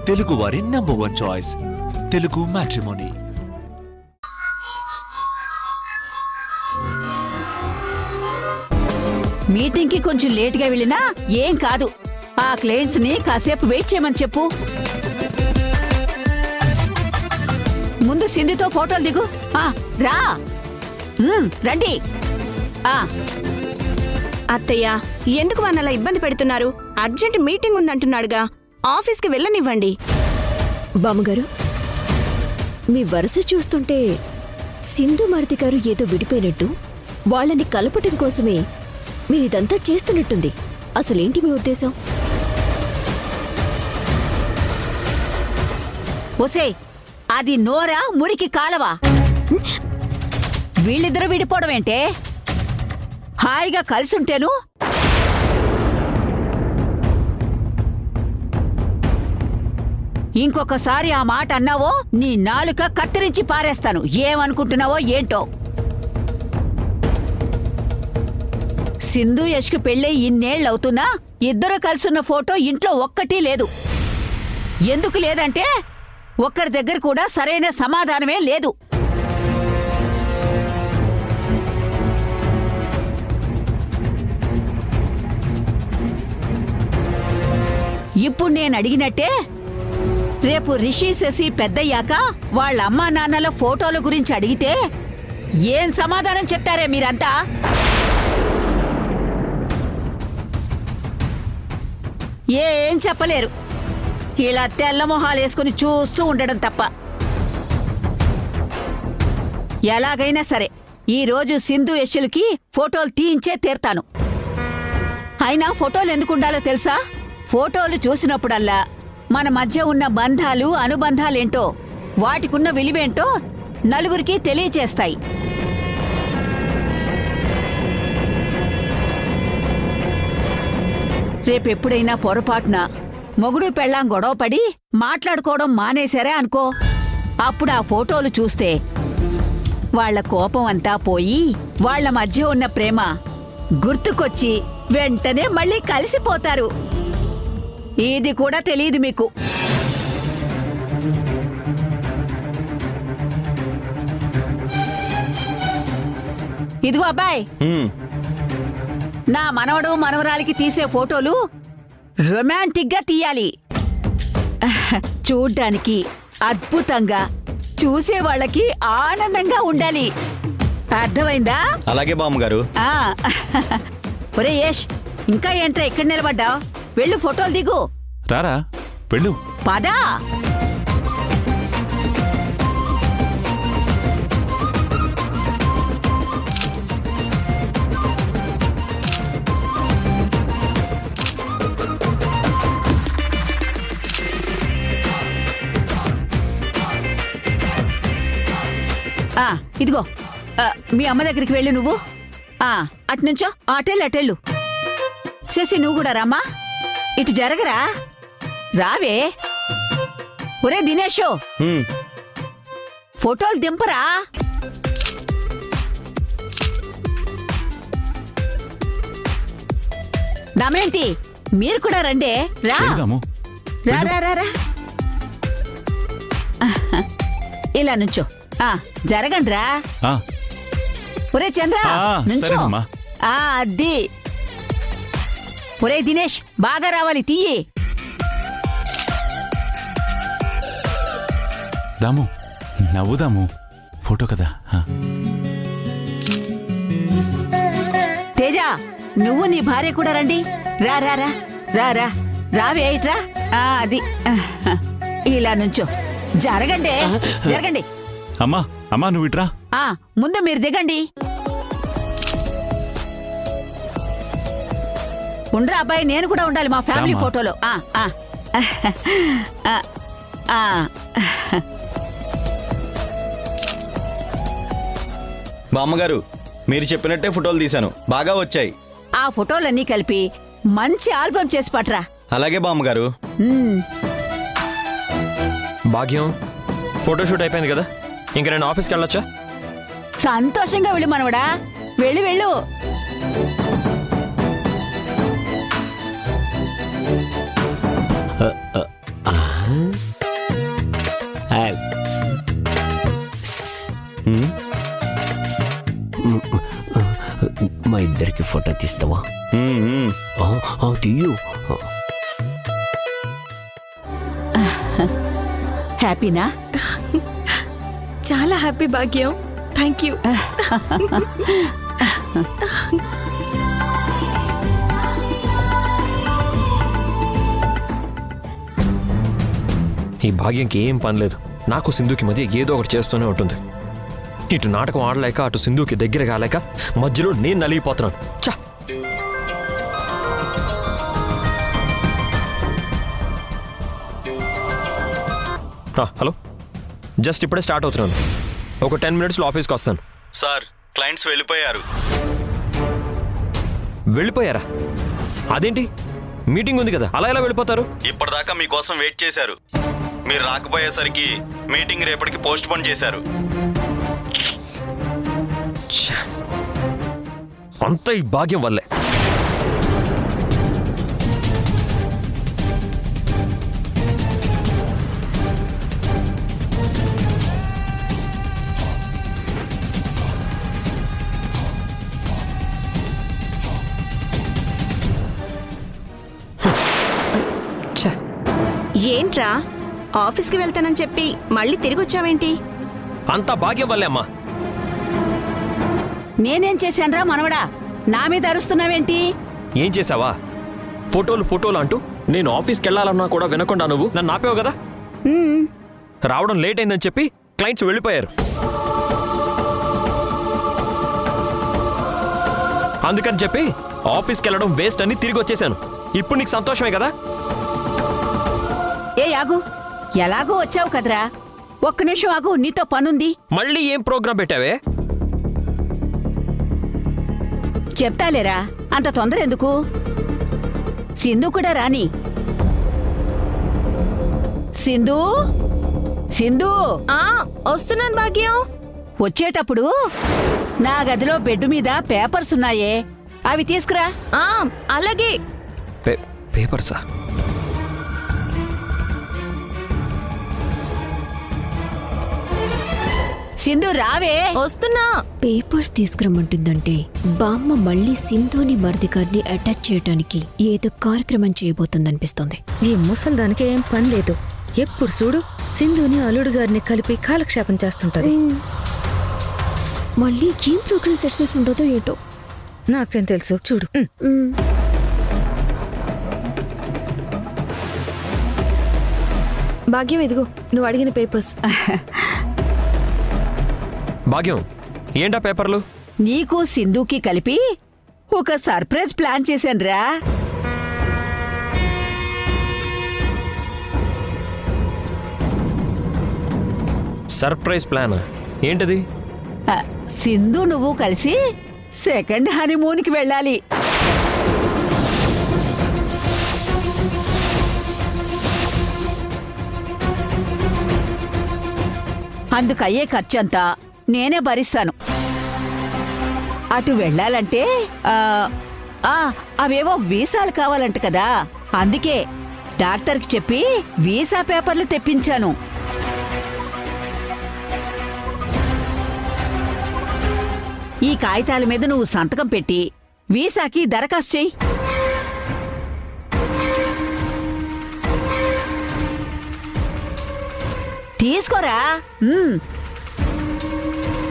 తెలుగువారి number 1 choice Telugu matrimony. Meeting కి కొంచెం లేట్ గా వెళ్ళినా ఏం కాదు. ఆ క్లయింట్స్ ని కాసేపు వెయిట్ చేయమని చెప్పు. ముందు సింధుతో ఫోటోలు దిగు. రా రండి. అత్తయ్య, ఎందుకు మనలా ఇబ్బంది పెడుతున్నారు? అర్జెంట్ మీటింగ్ ఉందంటున్నాడుగా, ఆఫీస్కి వెళ్ళనివ్వండి. బామ్మగారు, మీ వరుస చూస్తుంటే సింధు మారుతి గారు ఏదో విడిపోయినట్టు వాళ్ళని కలపటం కోసమే మీరిదంతా చేస్తున్నట్టుంది. అసలేంటి మీ ఉద్దేశం? ఒసే, అది నోరా మురికి కాలవా? వీళ్ళిద్దరూ విడిపోవడం ఏంటే? హాయిగా కలిసుంటేను. ఇంకొకసారి ఆ మాట అన్నావో నీ నాలుక కత్తిరించి పారేస్తాను. ఏమనుకుంటున్నావో ఏంటో. సింధు యష్కి పెళ్ళై ఇన్నేళ్లవుతున్నా ఇద్దరు కలిసున్న ఫోటో ఇంట్లో ఒక్కటీ లేదు. ఎందుకు లేదంటే ఒక్కరి దగ్గర కూడా సరైన సమాధానమే లేదు. ఇప్పుడు నేను అడిగినట్టే రేపు రిషి శశి పెద్దయ్యాక వాళ్ళ అమ్మా నాన్నల ఫోటోల గురించి అడిగితే ఏం సమాధానం చెప్తారే మీరంతా? ఏం చెప్పలేరు. ఇలా తెల్ల మొహాలేసుకుని చూస్తూ ఉండడం తప్ప. ఎలాగైనా సరే ఈరోజు సింధు యష్లకి ఫోటోలు తీయించే తీర్తాను. అయినా ఫోటోలు ఎందుకుండాలో తెలుసా? ఫోటోలు చూసినప్పుడల్లా మన మధ్య ఉన్న బంధాలు అనుబంధాలేంటో వాటికున్న విలువేంటో నలుగురికి తెలియచేస్తాయి. రేపెప్పుడైనా పొరపాటున మొగుడు పెళ్ళాం గొడవపడి మాట్లాడుకోవడం మానేశారే అనుకో, అప్పుడు ఆ ఫోటోలు చూస్తే వాళ్ల కోపం అంతా పోయి వాళ్ల మధ్య ఉన్న ప్రేమ గుర్తుకొచ్చి వెంటనే మళ్ళీ కలిసిపోతారు. ఇది కూడా తెలియదు మీకు. ఇదిగో అబ్బాయ్, నా మనవడు మనవరాలికి తీసే ఫోటోలు రొమాంటిక్ గా తీయాలి. చూడ్డానికి అద్భుతంగా, చూసే వాళ్ళకి ఆనందంగా ఉండాలి. అర్థమైందా? అలాగే బామ్మగారు. ఒరే యష్, ఇంకా ఏంట్రా ఇక్కడ నిలబడ్డావు? వెళ్ళు ఫోటోలు దిగు. రారా వెళ్ళు. పదా. ఇదిగో, మీ అమ్మ దగ్గరికి వెళ్ళు నువ్వు. అటునుంచో, అటెళ్ళు. శశి నువ్వు కూడా రామ్మా. ఇటు జరగరా, రావే. ఒరే దినేషు, ఫోటోలు దింపరా. దమయంతి, మీరు కూడా రండే. రా రా. ఇలా నుంచో. జరగండ్రా. ఒరే చంద్ర నుంచో. అది. ఒరే దినేష్, బాగా రావాలి, తీయి. దాము, నవ్వుదాము, ఫోటో కదా. తేజ, నువ్వు నీ భార్య కూడా రండి. రా రా రా రా రా రావే, ఇట్రా. అది ఇలా నుంచో. జరగండి. అమ్మా నువ్వు ఇట్రా. ముందు మీరు దిగండి. ఉండరా అబ్బాయి, నేను కూడా ఉండాలి మా ఫ్యామిలీ ఫోటోలో. బామ్మగారు, మీరు చెప్పినట్టే ఫోటోలు తీశాను, బాగా వచ్చాయి. ఆ ఫోటోలన్నీ కలిపి మంచి ఆల్బమ్ చేసి పట్రా. అలాగే బామ్మగారు. భాగ్యం, ఫోటోషూట్ అయిపోయింది కదా, ఇంక నేను ఆఫీస్కి వెళ్ళొచ్చా? సంతోషంగా వెళ్ళు మనవడా, వెళ్ళు. ఇద్దరికి ఫోటో తీస్తావా? మ్మ్, మ్మ్. తీయు. హ్యాపీనా? చాలా హ్యాపీ భాగ్యం. Thank you. ఈ భాగ్యంకి ఏం పని లేదు. నాకు సింధుకి మధ్య ఏదో ఒకటి చేస్తూనే ఉంటుంది. ఇటు నాటకం ఆడలేక అటు సింధుకి దగ్గర కాలేక మధ్యలో నేను నలిగిపోతున్నాను. చా హలో, జస్ట్ ఇప్పుడే స్టార్ట్ అవుతున్నాను. ఒక 10 minutesలో ఆఫీస్కి వస్తాను. సార్, క్లయింట్స్ వెళ్ళిపోయారు. వెళ్ళిపోయారా? అదేంటి, మీటింగ్ ఉంది కదా, అలా ఎలా వెళ్ళిపోతారు? ఇప్పటిదాకా మీకోసం వెయిట్ చేశారు. మీరు రాకపోయేసరికి మీటింగ్ రేపటికి పోస్ట్ పోన్ చేశారు. ఛ! అంతా ఈ భాగ్యం వల్లే. ఏంట్రా ఆఫీస్కి వెళ్తానని చెప్పి మళ్ళీ తిరిగి వచ్చావేంటి? అంతా భాగ్యం వల్లే అమ్మా. నేనేం చేశాన్రా మనవడా? నా మీద అరుస్తున్నావేంటి? ఏం చేసావా? ఫోటోలు అంటూ నేను ఆఫీస్కి వెళ్ళాలన్నా కూడా వినకుండా నువ్వు నన్ను ఆపేవు కదా. రావడం లేట్ అయిందని చెప్పి క్లయింట్స్ వెళ్ళిపోయారు. అందుకని చెప్పి ఆఫీస్కి వెళ్ళడం వేస్ట్ అని తిరిగి వచ్చేసాను. ఇప్పుడు నీకు సంతోషమే కదా? ఏ ఆగు, ఎలాగో వచ్చావు కదరా, ఒక్క నిమిషం ఆగు, నీతో పనుంది. మళ్ళీ ఏం ప్రోగ్రాం పెట్టావే? చెప్తాలేరా, అంత తొందర ఎందుకు? సింధు కూడా రాని. సింధు, సింధు వస్తున్నాను భాగ్యం. వచ్చేటప్పుడు నా గదిలో బెడ్ మీద పేపర్స్ ఉన్నాయే, అవి తీసుకురా. అలాగే. పేపర్సా? సింధు రావే. వస్తున్నా. పేపర్స్ తీసుకురమ్మంటుందంటే బామ్మ మళ్ళీ సింధుని మరిది గారిని అటాచ్ చేయడానికి ఏదో కార్యక్రమం చేయబోతుందనిపిస్తోంది. ఈ ముసల్దానికి ఏం పని లేదు. ఎప్పుడు చూడు సింధుని అల్లుడు గారిని కలిపి కాలక్షేపం చేస్తుంటది. మళ్ళీ ఏం ప్రోగ్రామ్ సెట్ చేసి ఉండదో ఏటో. నాకేం తెలుసు, చూడు. భాగ్యం, ఇదిగో నువ్వు అడిగిన పేపర్స్. భాగ్యం, ఏంటా పేపర్లు? నీకు సింధుకి కలిపి ఒక సర్ప్రైజ్ ప్లాన్ చేశాన్రా. సర్ప్రైజ్ ప్లాన్ ఏంటది? సింధు నువ్వు కలిసి సెకండ్ హనీమూన్కి వెళ్ళాలి. అందుకయ్యే ఖర్చంతా నేనే భరిస్తాను. అటు వెళ్ళాలంటే అవేవో వీసాలు కావాలంట కదా, అందుకే డాక్టర్కి చెప్పి వీసా పేపర్లు తెప్పించాను. ఈ కాగితాల మీద నువ్వు సంతకం పెట్టి వీసాకి దరఖాస్తు చెయ్యి. తీసుకోరా.